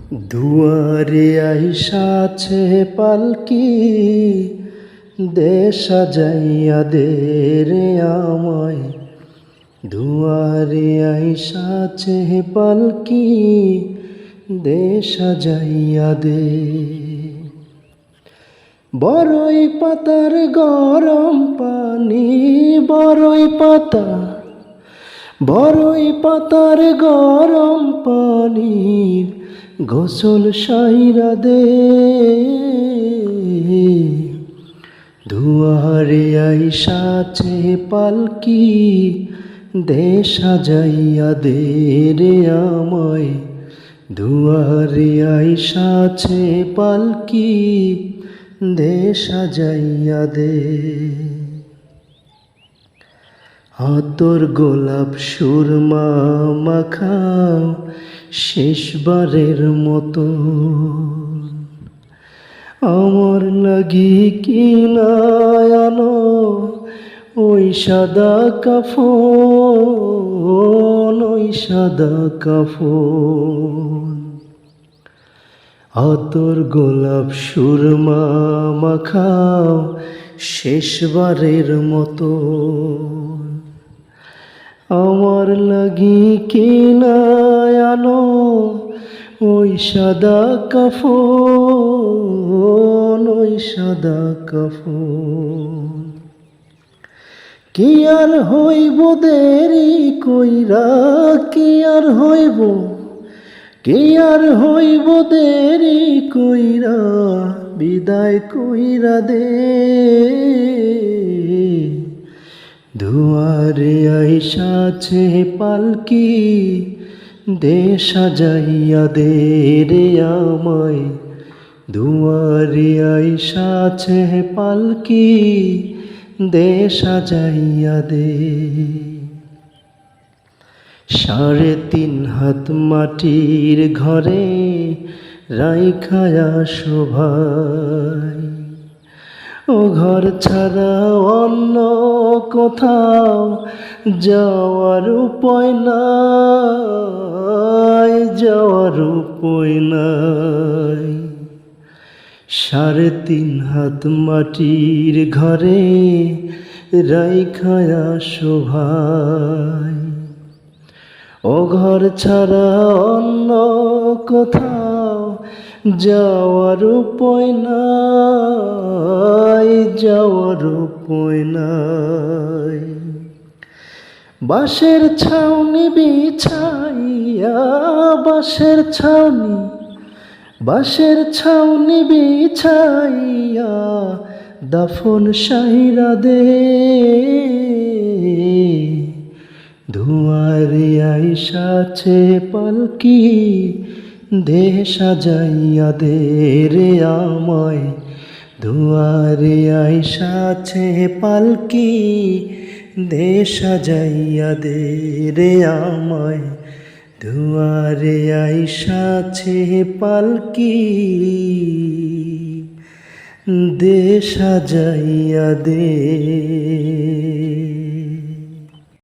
দুয়ারে আইসাছে পালকি, দে সাজাইয়া দে রে আমায়। দুয়ারে আইসাছে পালকি, দে সাজাইয়া দে। বড়ই পাতার গরম পানি, বড়ই পাতার গরম পানির গোসল সাইরা দে। দুয়ারে আইসাছে পালকি, দে সাজাইয়া দে রে আমায়। দুয়ারে আইসাছে পালকি, দে সাজাইয়া দে। আতর গোলাপ সুরমা মাখাও শেষবারের মতো, আমার লাগি কিনায় আনো ওই সাদা কাফন, ওই সাদা কাফন। আতর গোলাপ সুরমা মাখাও শেষবারের মতো, আমার লাগি কিনায় আনো ওই সাদা কাফন, ওই সাদা কাফন। কি আর হইব দেরি কইরা, কি আর হইব দেরি কইরা, বিদায় কইরা দে। দুয়ারে আইসাছে পালকি, দে সাজাইয়া দে রে আমায়। দুয়ারে আইসাছে পালকি, দে সাজাইয়া দে। ৩.৫ হাত মাটির ঘরে রাইখায়া শোভাই, ও ঘর ছাড়া অন্য কোথাও যাওয়ার উপায় নাই, যাওয়ার উপায় নাই। ৩.৫ হাত মাটির ঘরে রাইখায়া শোভাই, ও ঘর ছাড়া অন্য কোথাও যাওয়ার উপায় নাই, যাওয়ার উপায় নাই। বাঁশের ছাউনি বিছাইয়া, বাঁশের ছাউনি বিছাইয়া দাফন সাইরা দে। দুয়ারে আইসাছে পালকি, দে সাজাইয়া দে রে আমায়। দুয়ারে আইসাছে পালকি, দে সাজাইয়া দে রে আমায়। দুয়ারে আইসাছে পালকি, দে সাজাইয়া দে।